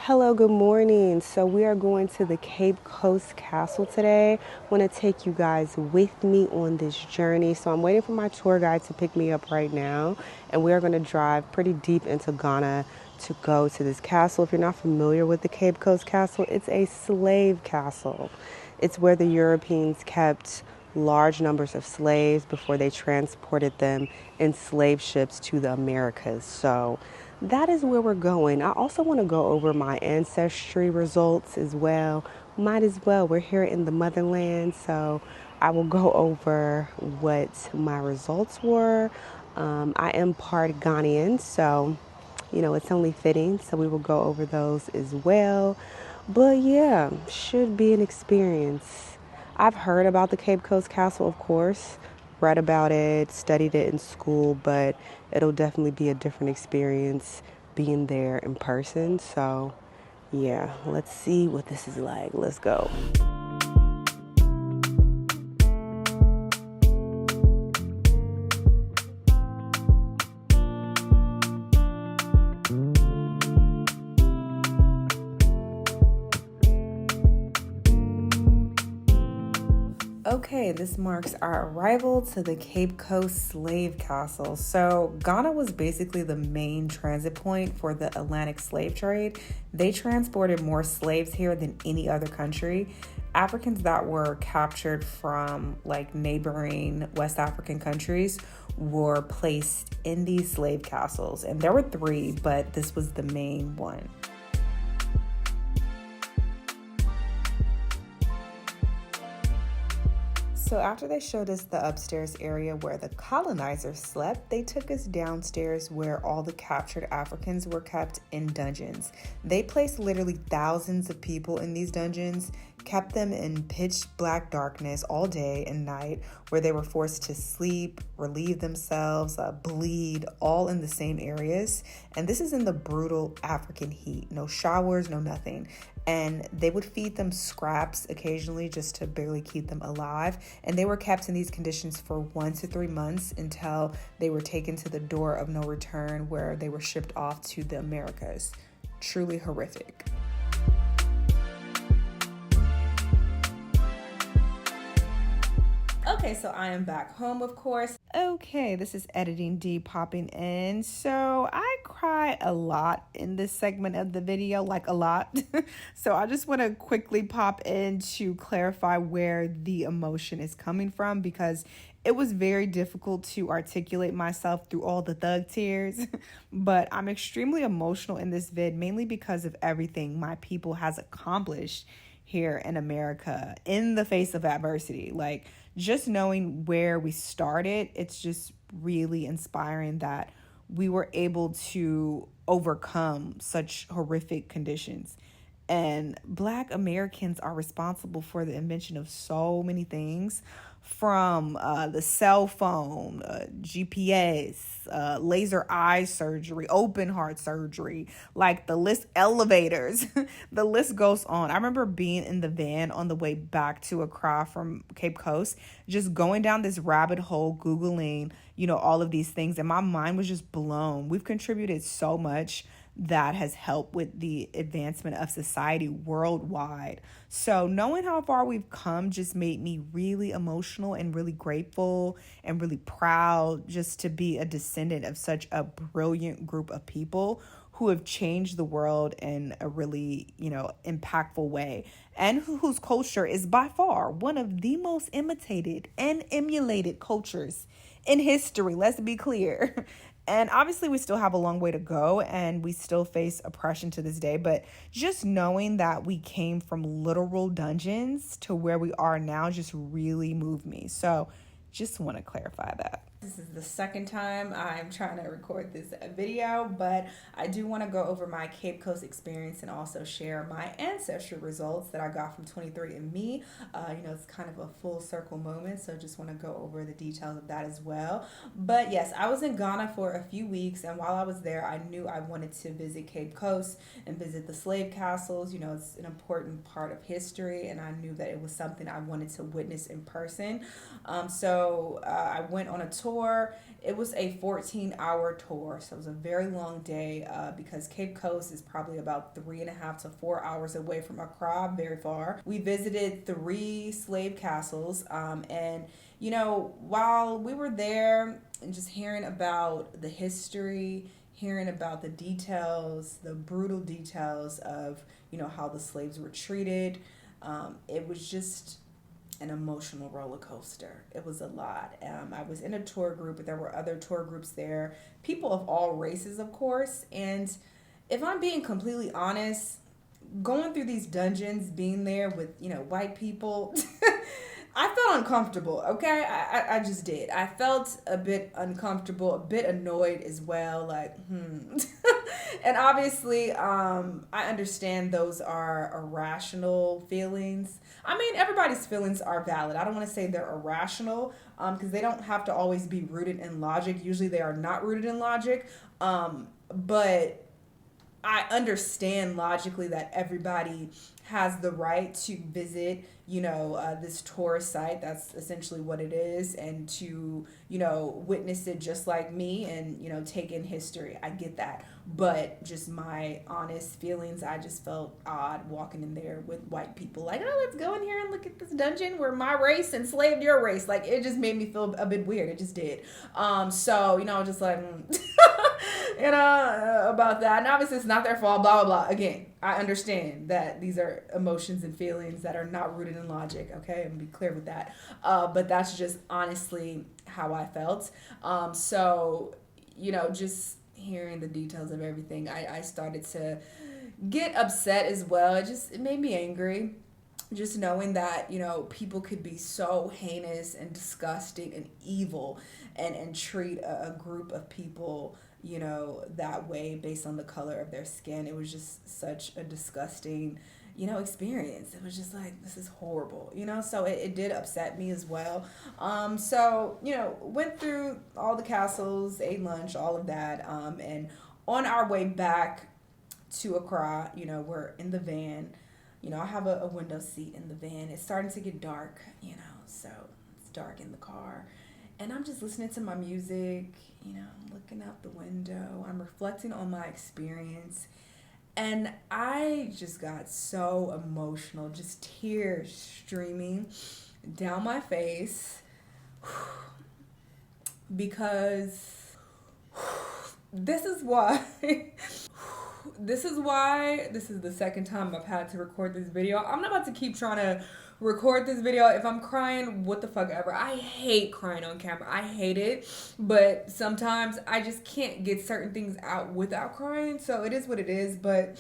Hello, good morning. So we are going to the Cape Coast Castle today. I want to take you guys with me on this journey. So I'm waiting for my tour guide to pick me up right now, and we are going to drive pretty deep into Ghana to go to this castle. If you're not familiar with the Cape Coast Castle, it's a slave castle. It's where the Europeans kept large numbers of slaves before they transported them in slave ships to the Americas. So that is where we're going. I also want to go over my ancestry results as well. Might as well. We're here in the motherland, so I will go over what my results were. I am part Ghanaian, so it's only fitting. So we will go over those as well. But yeah, should be an experience. I've heard about the Cape Coast Castle, of course, read about it, studied it in school, but it'll definitely be a different experience being there in person. So, yeah, let's see what this is like. Let's go. Okay, this marks our arrival to the Cape Coast Slave Castle. So, Ghana was basically the main transit point for the Atlantic slave trade. They transported more slaves here than any other country. Africans that were captured from like neighboring West African countries were placed in these slave castles, and there were three, but this was the main one. So after they showed us the upstairs area where the colonizers slept, they took us downstairs where all the captured Africans were kept in dungeons. They placed literally thousands of people in these dungeons, kept them in pitch black darkness all day and night, where they were forced to sleep, relieve themselves, bleed, all in the same areas. And this is in the brutal African heat. No showers, no nothing. And they would feed them scraps occasionally just to barely keep them alive. And they were kept in these conditions for 1 to 3 months until they were taken to the door of no return, where they were shipped off to the Americas. Truly horrific. Okay, so I am back home, of course. Okay, this is Editing D popping in. So I cry a lot in this segment of the video, like a lot. So I just want to quickly pop in to clarify where the emotion is coming from, because it was very difficult to articulate myself through all the thug tears. But I'm extremely emotional in this vid, mainly because of everything my people has accomplished here in America in the face of adversity. Like, just knowing where we started, it's just really inspiring that we were able to overcome such horrific conditions. And Black Americans are responsible for the invention of so many things, from the cell phone, GPS, laser eye surgery, open heart surgery, like the list, elevators, the list goes on. I remember being in the van on the way back to Accra from Cape Coast, just going down this rabbit hole, Googling, all of these things. And my mind was just blown. We've contributed so much that has helped with the advancement of society worldwide. So knowing how far we've come just made me really emotional and really grateful and really proud just to be a descendant of such a brilliant group of people who have changed the world in a really, impactful way, and whose culture is by far one of the most imitated and emulated cultures in history. Let's be clear. And obviously, we still have a long way to go, and we still face oppression to this day. But just knowing that we came from literal dungeons to where we are now just really moved me. So just want to clarify that. This is the second time I'm trying to record this video, but I do want to go over my Cape Coast experience and also share my ancestry results that I got from 23andMe. It's kind of a full circle moment, so just want to go over the details of that as well. But yes, I was in Ghana for a few weeks, and while I was there, I knew I wanted to visit Cape Coast and visit the slave castles. It's an important part of history, and I knew that it was something I wanted to witness in person. So I went on a tour tour. It was a 14-hour tour, so it was a very long day because Cape Coast is probably about 3.5 to 4 hours away from Accra, very far. We visited 3 slave castles, and you know, while we were there and just hearing about the history, hearing about the details, the brutal details of, you know, how the slaves were treated, it was just an emotional roller coaster. It was a lot. I was in a tour group, but there were other tour groups there, people of all races, of course. And if I'm being completely honest, going through these dungeons, being there with, you know, white people, I felt uncomfortable, okay? I just did. I felt a bit uncomfortable, a bit annoyed as well, like, And obviously, I understand those are irrational feelings. I mean, everybody's feelings are valid. I don't want to say they're irrational, because they don't have to always be rooted in logic. Usually they are not rooted in logic, but I understand logically that everybody has the right to visit, you know, this tourist site. That's essentially what it is. And to, you know, witness it just like me and, you know, take in history. I get that. But just my honest feelings, I just felt odd walking in there with white people. Like, oh, let's go in here and look at this dungeon where my race enslaved your race. Like, it just made me feel a bit weird. It just did. So, you know, just like, you know, about that. And obviously it's not their fault, blah, blah, blah. Again, I understand that these are emotions and feelings that are not rooted in logic, okay? I'm gonna be clear with that. But that's just honestly how I felt. So, you know, just hearing the details of everything, I started to get upset as well. It made me angry. Just knowing that, you know, people could be so heinous and disgusting and evil and treat a group of people, you know, that way based on the color of their skin. It was just such a disgusting, you know, experience. It was just like, this is horrible, you know, so it did upset me as well. So, you know, went through all the castles, ate lunch, all of that. And on our way back to Accra, you know, we're in the van. You know, I have a window seat in the van. It's starting to get dark, you know, so it's dark in the car. And I'm just listening to my music, you know, looking out the window. I'm reflecting on my experience. And I just got so emotional, just tears streaming down my face because this is the second time I've had to record this video. I'm not about to keep trying to record this video. If I'm crying, what the fuck ever. I hate crying on camera. I hate it. But sometimes I just can't get certain things out without crying. So it is what it is. But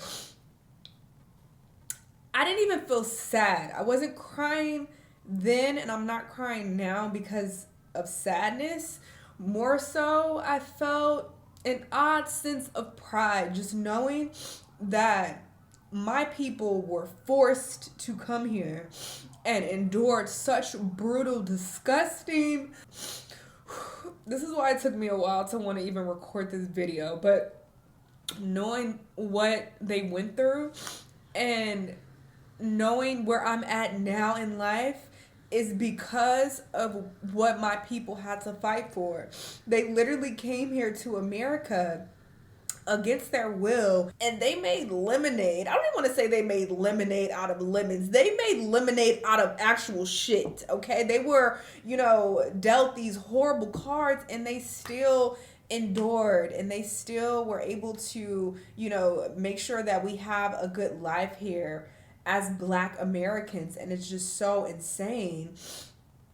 I didn't even feel sad. I wasn't crying then, and I'm not crying now because of sadness. More so, I felt an odd sense of pride just knowing that my people were forced to come here and endured such brutal, disgusting. This is why it took me a while to want to even record this video, but knowing what they went through and knowing where I'm at now in life is because of what my people had to fight for. They literally came here to America against their will, and they made lemonade. I don't even want to say they made lemonade out of lemons. They made lemonade out of actual shit, okay? They were, you know, dealt these horrible cards, and they still endured, and they still were able to, you know, make sure that we have a good life here as Black Americans. And it's just so insane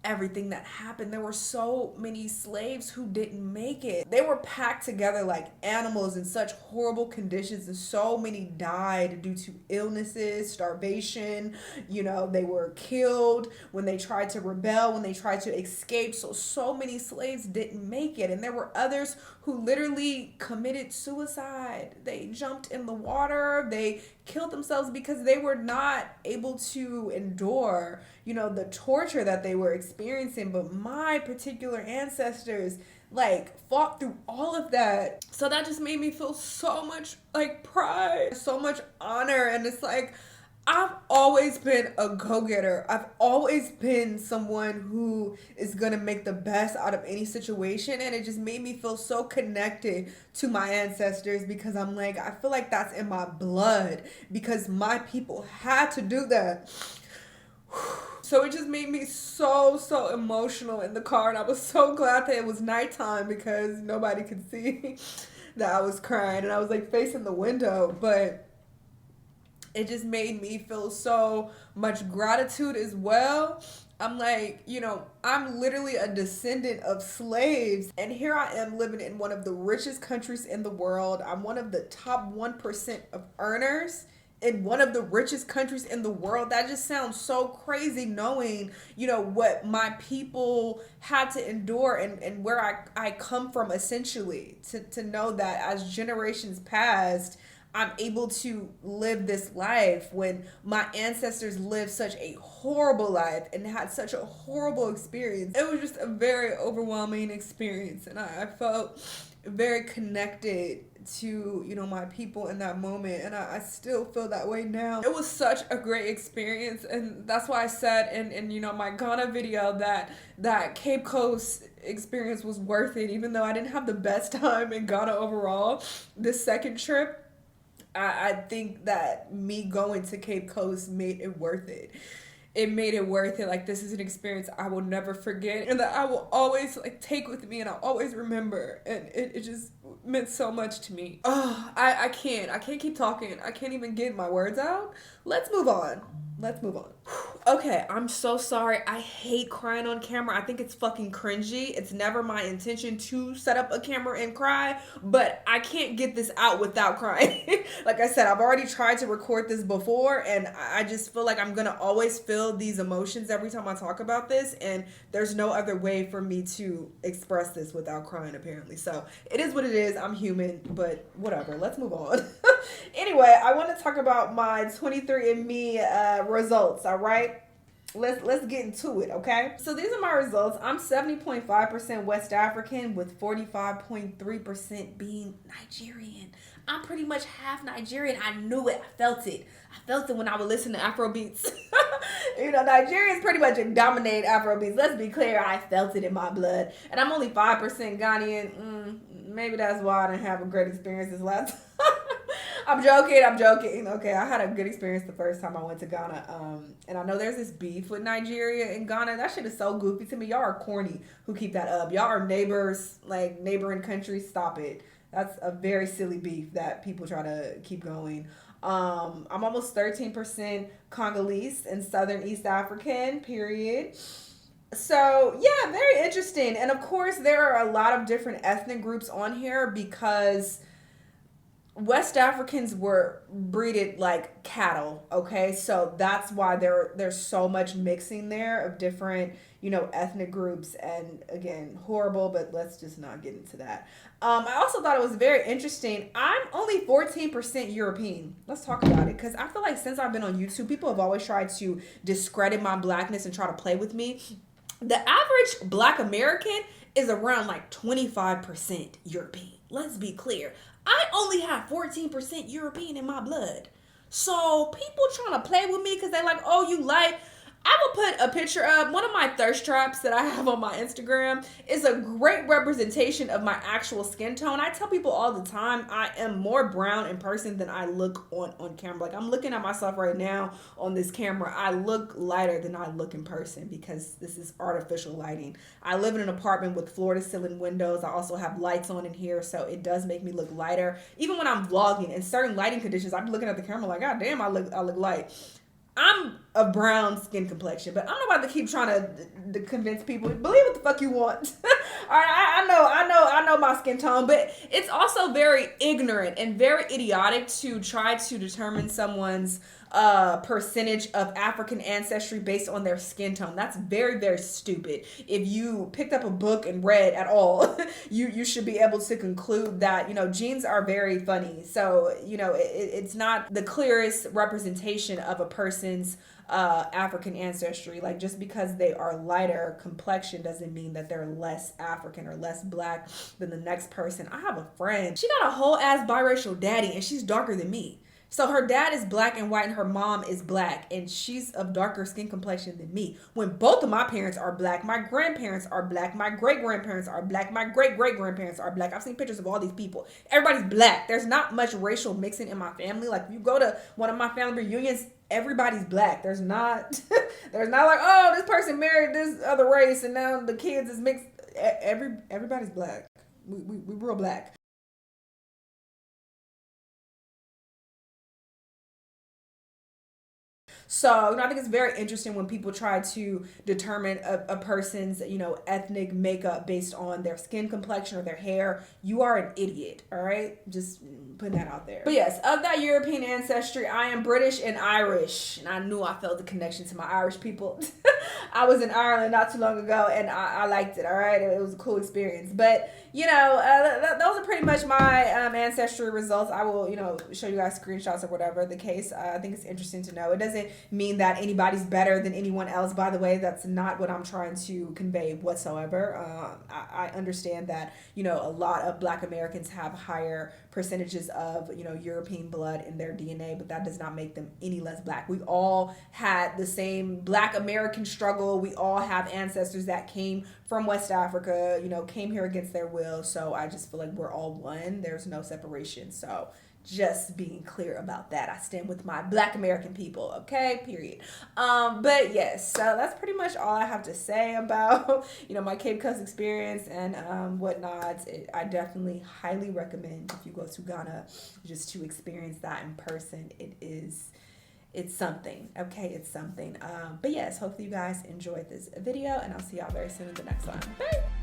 everything that happened. There were so many slaves who didn't make it. They were packed together like animals in such horrible conditions, and so many died due to illnesses, starvation. You know, they were killed when they tried to rebel, when they tried to escape. So many slaves didn't make it. And there were others who literally committed suicide. They jumped in the water. They killed themselves because they were not able to endure, you know, the torture that they were experiencing. But my particular ancestors like fought through all of that. So that just made me feel so much like pride, so much honor. And it's like, I've always been a go-getter. I've always been someone who is gonna make the best out of any situation, and it just made me feel so connected to my ancestors because I'm like, I feel like that's in my blood because my people had to do that. So it just made me so emotional in the car, and I was so glad that it was nighttime because nobody could see that I was crying, and I was like facing the window, but it just made me feel so much gratitude as well. I'm like, I'm literally a descendant of slaves. And here I am living in one of the richest countries in the world. I'm one of the top 1% of earners in one of the richest countries in the world. That just sounds so crazy knowing, what my people had to endure and where I come from essentially. To know that as generations passed, I'm able to live this life when my ancestors lived such a horrible life and had such a horrible experience. It was just a very overwhelming experience, and I felt very connected to my people in that moment, and I still feel that way now. It was such a great experience, and that's why I said in my Ghana video that Cape Coast experience was worth it, even though I didn't have the best time in Ghana overall. This second trip, I think that me going to Cape Coast made it worth it. It made it worth it. Like, this is an experience I will never forget and that I will always take with me and I'll always remember. And it just meant so much to me. Oh, I can't keep talking. I can't even get my words out. Let's move on. Okay, I'm so sorry. I hate crying on camera. I think it's fucking cringy. It's never my intention to set up a camera and cry, but I can't get this out without crying. Like I said, I've already tried to record this before, and I just feel like I'm gonna always feel these emotions every time I talk about this, and there's no other way for me to express this without crying, apparently. So it is what it is. I'm human, but whatever. Let's move on. Anyway, I want to talk about my 23andMe results, all right? Let's get into it, okay? So these are my results. I'm 70.5% West African with 45.3% being Nigerian. I'm pretty much half Nigerian. I knew it. I felt it. I felt it when I would listen to Afro beats. Nigerians pretty much dominate Afro beats. Let's be clear. I felt it in my blood. And I'm only 5% Ghanaian. Maybe that's why I didn't have a great experience this last time. I'm joking. Okay, I had a good experience the first time I went to Ghana. And I know there's this beef with Nigeria and Ghana. That shit is so goofy to me. Y'all are corny who keep that up. Y'all are neighbors, like neighboring countries. Stop it. That's a very silly beef that people try to keep going. I'm almost 13% Congolese and Southern East African, period. So, yeah, very interesting. And of course, there are a lot of different ethnic groups on here because West Africans were breeded like cattle, okay? So that's why there's so much mixing there of different, ethnic groups. And again, horrible, but let's just not get into that. I also thought it was very interesting. I'm only 14% European. Let's talk about it, because I feel like since I've been on YouTube, people have always tried to discredit my blackness and try to play with me. The average Black American is around like 25% European. Let's be clear. I only have 14% European in my blood. So people trying to play with me because they're like, oh, you like... I will put a picture up. One of my thirst traps that I have on my Instagram is a great representation of my actual skin tone. I tell people all the time I am more brown in person than I look on camera. Like, I'm looking at myself right now on this camera. I look lighter than I look in person because this is artificial lighting. I live in an apartment with floor-to-ceiling windows. I also have lights on in here, so it does make me look lighter. Even when I'm vlogging in certain lighting conditions, I'm looking at the camera like, God damn, I look light. I'm a brown skin complexion, but I'm not about to keep trying to convince people. Believe what the fuck you want. All right, I know my skin tone, but it's also very ignorant and very idiotic to try to determine someone's percentage of African ancestry based on their skin tone. That's very, very stupid. If you picked up a book and read at all, you should be able to conclude that, genes are very funny. So, it's not the clearest representation of a person's African ancestry. Like, just because they are lighter complexion doesn't mean that they're less African or less Black than the next person. I have a friend. She got a whole ass biracial daddy and she's darker than me. So her dad is black and white and her mom is black, and she's of darker skin complexion than me. When both of my parents are black, my grandparents are black, my great grandparents are black, my great great grandparents are black. I've seen pictures of all these people. Everybody's black. There's not much racial mixing in my family. Like if you go to one of my family reunions, everybody's black. There's not there's not like, oh, this person married this other race and now the kids is mixed. Everybody's black. We real black. So, I think it's very interesting when people try to determine a person's, ethnic makeup based on their skin complexion or their hair. You are an idiot, all right? Just putting that out there. But yes, of that European ancestry, I am British and Irish. And I knew I felt the connection to my Irish people. I was in Ireland not too long ago, and I liked it, all right? It was a cool experience. But, those are pretty much my ancestry results. I will, show you guys screenshots or whatever the case. I think it's interesting to know. It doesn't mean that anybody's better than anyone else. By the way, that's not what I'm trying to convey whatsoever. I understand that, a lot of Black Americans have higher percentages of, European blood in their DNA, but that does not make them any less Black. We all had the same Black American struggle. We all have ancestors that came from West Africa, came here against their will. So I just feel like we're all one. There's no separation. So just being clear about that. I stand with my Black American people, okay? Period. But yes, so that's pretty much all I have to say about, my Cape Coast experience and whatnot. I definitely highly recommend if you go to Ghana just to experience that in person. It's something, okay? It's something. But yes, hopefully you guys enjoyed this video, and I'll see y'all very soon in the next one. Bye!